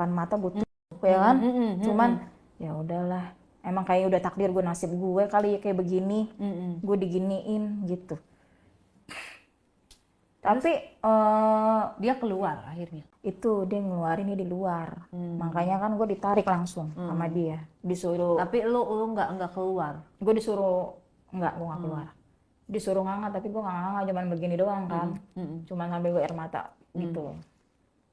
depan mata gue tuh ya kan. Cuman ya udahlah, emang kayak udah takdir gue, nasib gue kali ya kayak begini, gue diginiin gitu. Tapi Dia keluar akhirnya. itu dia ngeluarin ini di luar, makanya kan gue ditarik langsung sama dia, disuruh. Tapi lu nggak keluar. Gue disuruh gue nggak keluar, disuruh nganga, tapi gue nggak nganga, cuman begini doang kan, cuman sambil gue air mata gitu.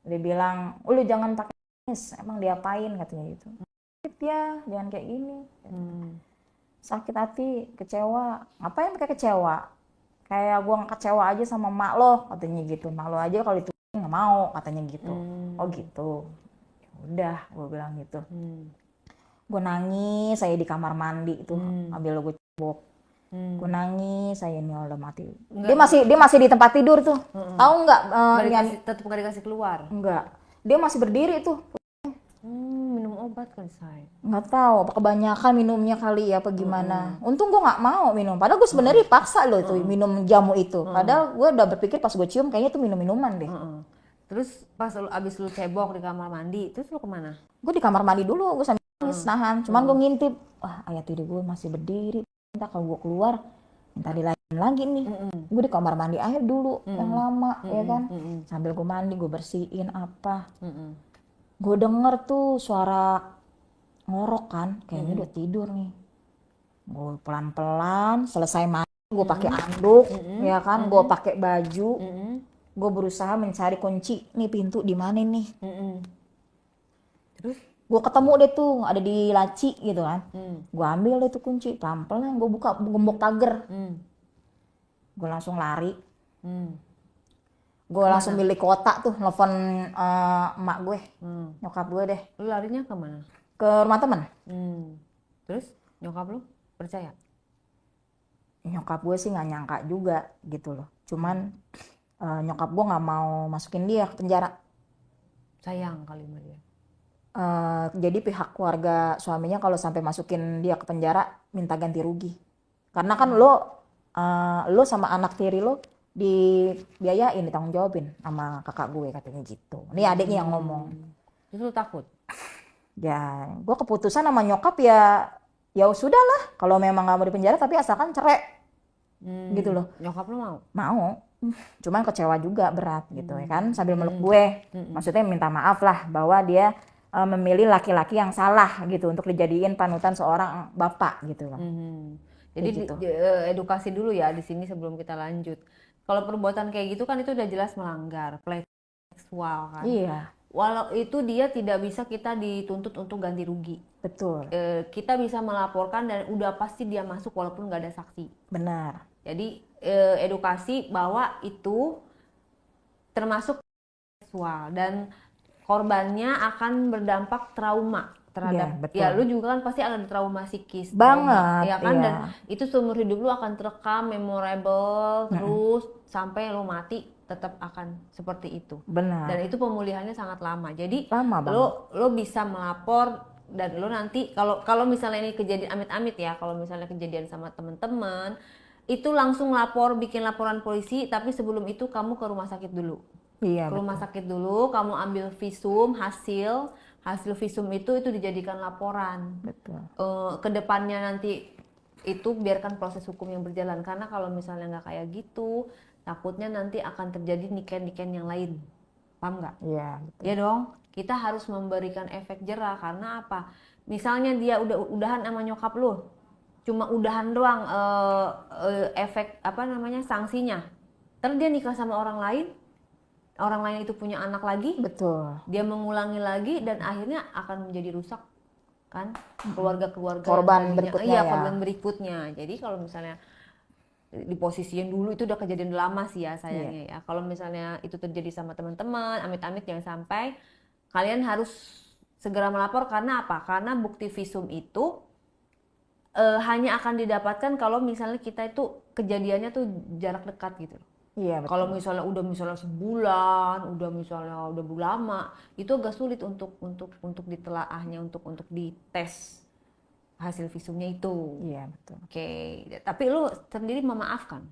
Dia bilang, lu jangan pakai nangis, emang diapain katanya gitu. Sakit ya, jangan kayak gini. Sakit hati, kecewa, ngapain pakai kecewa? Kayak gue kecewa aja sama mak lo katanya gitu, mak lo aja kalau itu nggak mau katanya gitu. Oh gitu, ya udah gue bilang gitu. Gue nangis saya di kamar mandi itu, ambil gue cebok. Gue nangis saya, ini udah mati. Dia masih di tempat tidur tuh, tahu nggak? Tetap nggak dikasih keluar. Enggak, dia masih berdiri tuh. Minum obat kan say. Nggak tahu apa kebanyakan minumnya kali ya apa gimana. Untung gue nggak mau minum, padahal gue sebenarnya paksa loh itu minum jamu itu. Padahal gue udah berpikir pas gue cium kayaknya tuh minum minuman deh. Terus pas abis lu cebok di kamar mandi, terus lu kemana? Gue di kamar mandi dulu, gue sambil nangis nahan. Cuman gue ngintip, wah ayah tiri gue masih berdiri. Entah kalau gue keluar, entah dilain lagi nih. Gue di kamar mandi air dulu yang lama ya kan. Sambil gue mandi, gue bersihin apa. Gue denger tuh suara ngorok kan, kayaknya udah tidur nih. Gue pelan-pelan selesai mandi, gue pakai anduk, ya kan, gue pakai baju, gue berusaha mencari kunci nih pintu di mana nih. Terus Gue ketemu deh tuh ada di laci gitu kan, gue ambil deh tuh kunci, pelan-pelan gue buka gembok pagar, gue langsung lari. Gue langsung milik kota tuh, nelfon emak gue, nyokap gue deh. lu larinya kemana? Ke rumah temen. Terus nyokap lu percaya? Nyokap gue sih nggak nyangka juga gitu loh. Cuman nyokap gue nggak mau masukin dia ke penjara. Sayang kali sama dia. Jadi pihak keluarga suaminya kalau sampai masukin dia ke penjara minta ganti rugi. Karena kan lo sama anak tiri lo dibiayain, ditanggung jawabin sama kakak gue katanya gitu. Ini adiknya yang ngomong. Terus lu takut? Ya, gue keputusan sama nyokap ya sudahlah. Kalau memang nggak mau di penjara, tapi asalkan cerai, gitu loh. Nyokap lu mau? Mau. Cuman kecewa juga berat gitu ya kan. Sambil meluk gue, maksudnya minta maaf lah bahwa dia memilih laki-laki yang salah gitu untuk dijadiin panutan seorang bapak gitu loh. Jadi gitu. Edukasi dulu ya di sini sebelum kita lanjut. Kalau perbuatan kayak gitu kan itu udah jelas melanggar pelecehan seksual kan. Iya. Walau itu dia tidak bisa kita dituntut untuk ganti rugi. Betul. Kita bisa melaporkan dan udah pasti dia masuk walaupun nggak ada saksi. Benar. Jadi edukasi bahwa itu termasuk seksual dan korbannya akan berdampak trauma terhadap ya lu juga kan pasti ada trauma psikis banget ya kan, iya. Dan itu seumur hidup lu akan terekam memorable terus sampai lu mati tetap akan seperti itu. Benar. Dan itu pemulihannya sangat lama. Jadi lama lu bisa melapor dan lu nanti kalau misalnya ini kejadian amit-amit ya, kalau misalnya kejadian sama teman-teman itu langsung lapor, bikin laporan polisi, tapi sebelum itu kamu ke rumah sakit dulu. Iya, ke rumah sakit dulu, kamu ambil visum, hasil visum itu dijadikan laporan. Betul. Kedepannya nanti itu biarkan proses hukum yang berjalan, karena kalau misalnya nggak kayak gitu takutnya nanti akan terjadi niken-niken yang lain, paham nggak? Iya, betul. Ya dong, kita harus memberikan efek jerah. Karena apa? Misalnya dia udahan sama nyokap lu, cuma udahan doang, efek sanksinya, terus dia nikah sama orang lain itu punya anak lagi, betul, dia mengulangi lagi dan akhirnya akan menjadi rusak kan keluarga korban berikutnya. Korban berikutnya. Jadi kalau misalnya di posisi yang dulu itu udah kejadian lama sih ya sayangnya ya. Kalau misalnya itu terjadi sama teman-teman, amit-amit jangan sampai, kalian harus segera melapor. Karena apa? Karena bukti visum itu hanya akan didapatkan kalau misalnya kita itu kejadiannya tuh jarak dekat gitu. Iya, betul. Kalau misalnya sebulan, udah lama, itu agak sulit untuk ditelaahnya, untuk dites hasil visumnya itu. Iya, betul. Oke, tapi lu sendiri memaafkan?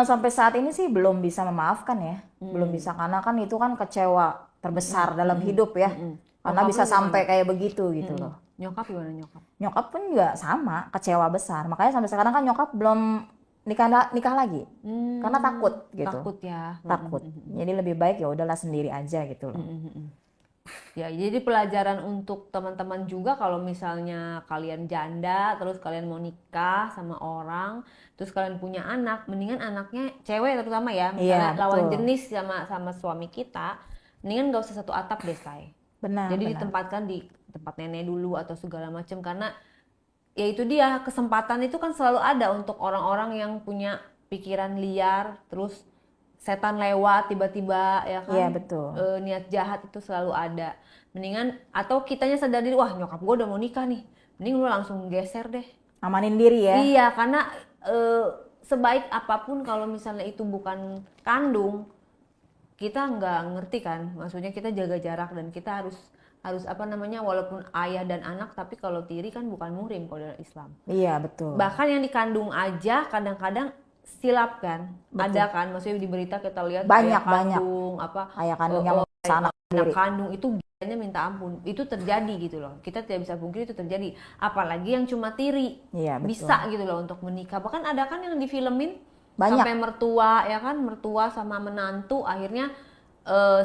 Sampai saat ini sih belum bisa memaafkan ya. Belum bisa, karena kan itu kan kecewa terbesar dalam hidup ya. karena Nyokap bisa lu sampai kayak begitu gitu loh. Nyokap gimana nyokap? Nyokap pun juga sama, kecewa besar. Makanya sampai sekarang kan nyokap belum nikah lagi. Karena takut gitu. Takut ya. Takut. Jadi lebih baik ya udahlah sendiri aja gitu loh. Ya, jadi pelajaran untuk teman-teman juga kalau misalnya kalian janda, terus kalian mau nikah sama orang, terus kalian punya anak, mendingan anaknya cewek terutama ya, misalnya Iya, lawan betul. jenis sama suami kita, mendingan gak usah satu atap deh, say. Benar, Jadi benar. ditempatkan di tempat nenek dulu atau segala macam, karena ya itu dia, kesempatan itu kan selalu ada untuk orang-orang yang punya pikiran liar, terus setan lewat tiba-tiba ya kan. Iya, betul. Niat jahat itu selalu ada. Mendingan atau kitanya sadar diri, wah nyokap gue udah mau nikah nih, mending lu langsung geser deh. Amanin diri ya. Iya, karena sebaik apapun kalau misalnya itu bukan kandung, kita nggak ngerti kan, maksudnya kita jaga jarak dan kita harus apa namanya, walaupun ayah dan anak, tapi kalau tiri kan bukan muhrim kalau dalam Islam. Iya, betul. Bahkan yang dikandung aja kadang-kadang silap kan. Betul. Ada kan, maksudnya di berita kita lihat Banyak, ayah kandung apa Ayah kandung yang anak anak sendiri. kandung itu gilanya minta ampun. Itu terjadi gitu loh. Kita tidak bisa pungkiri itu terjadi. Apalagi yang cuma tiri. Iya, betul. Bisa gitu loh untuk menikah. Bahkan ada kan yang difilmin Banyak. sampai mertua ya kan, mertua sama menantu akhirnya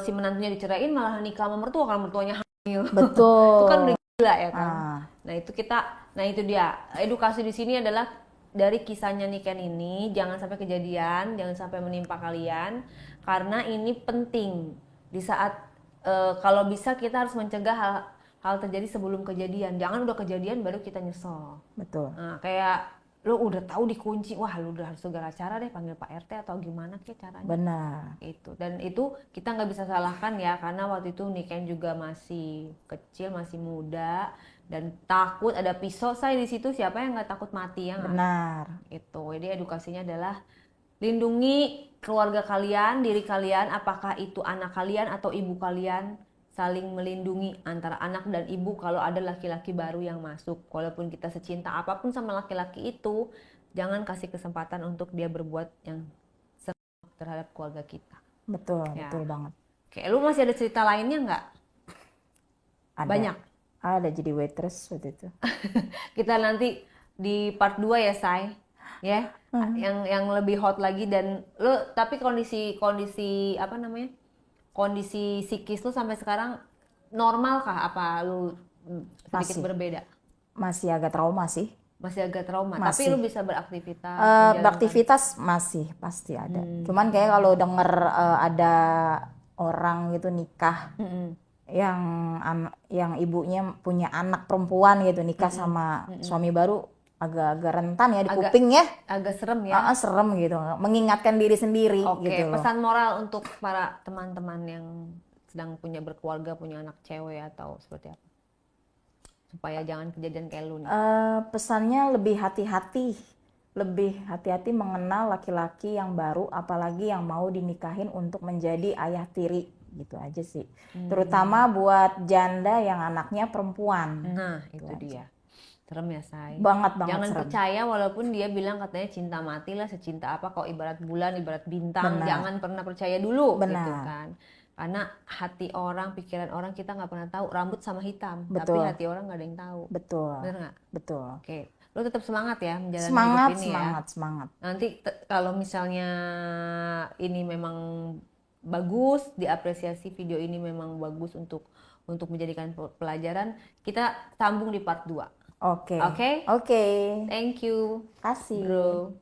si menantunya diceraiin malah nikah sama mertua kalau mertuanya hamil. Betul. Itu kan udah gila ya kan. Ah. Nah itu dia edukasi di sini adalah dari kisahnya Niken ini, jangan sampai kejadian, jangan sampai menimpa kalian, karena ini penting di saat kalau bisa kita harus mencegah hal terjadi sebelum kejadian. Jangan udah kejadian baru kita nyesel. Betul. Nah, kayak lu udah tahu dikunci, wah lu udah harus segera cara deh panggil Pak RT atau gimana kayak caranya. Benar. Itu, dan itu kita nggak bisa salahkan ya, karena waktu itu Niken juga masih kecil, masih muda dan takut ada pisau. Saya di situ, siapa yang nggak takut mati ya nggak? Benar. Itu, jadi edukasinya adalah lindungi keluarga kalian, diri kalian, apakah itu anak kalian atau ibu kalian, saling melindungi antara anak dan ibu kalau ada laki-laki baru yang masuk. Walaupun kita secinta apapun sama laki-laki itu, jangan kasih kesempatan untuk dia berbuat yang terhadap keluarga kita. Betul, Ya. betul banget. Oke, lu masih ada cerita lainnya nggak? Ada. Banyak. Ada jadi waitress waktu itu. Kita nanti di part 2 ya, Say. Ya, yang lebih hot lagi. Dan lu tapi kondisi apa namanya? Kondisi psikis lu sampai sekarang normal kah, apa lu sedikit Masih. berbeda? Masih agak trauma sih. Masih agak trauma, tapi Masih. lu bisa beraktivitas, menjalankan. Beraktivitas masih pasti ada. Cuman kayak kalau denger ada orang gitu nikah yang ibunya punya anak perempuan gitu, nikah sama suami baru, agak rentan ya di kuping ya. Agak serem ya. Serem gitu, mengingatkan diri sendiri Oke, gitu loh. pesan moral untuk para teman-teman yang sedang berkeluarga, punya anak cewek atau seperti apa? Supaya jangan kejadian kayak lu nih. Pesannya lebih hati-hati mengenal laki-laki yang baru, apalagi yang mau dinikahin untuk menjadi ayah tiri, gitu aja sih. Terutama buat janda yang anaknya perempuan. Nah, itu dia. Serem ya, Say. Banget Jangan serem. percaya walaupun dia bilang katanya cinta mati lah, secinta apa kok ibarat bulan, ibarat bintang. Benar. Jangan pernah percaya dulu. Benar. Gitu kan. Karena hati orang, pikiran orang kita nggak pernah tahu. Rambut sama hitam, Betul. tapi hati orang nggak ada yang tahu. Betul. Bener nggak? Betul. Oke, lo tetap semangat ya menjalani Semangat, hidup ini ya. semangat. Nanti kalau misalnya ini memang bagus, diapresiasi video ini memang bagus untuk menjadikan pelajaran, kita sambung di part 2. Oke. Oke? Oke. Thank you, Kasih. bro.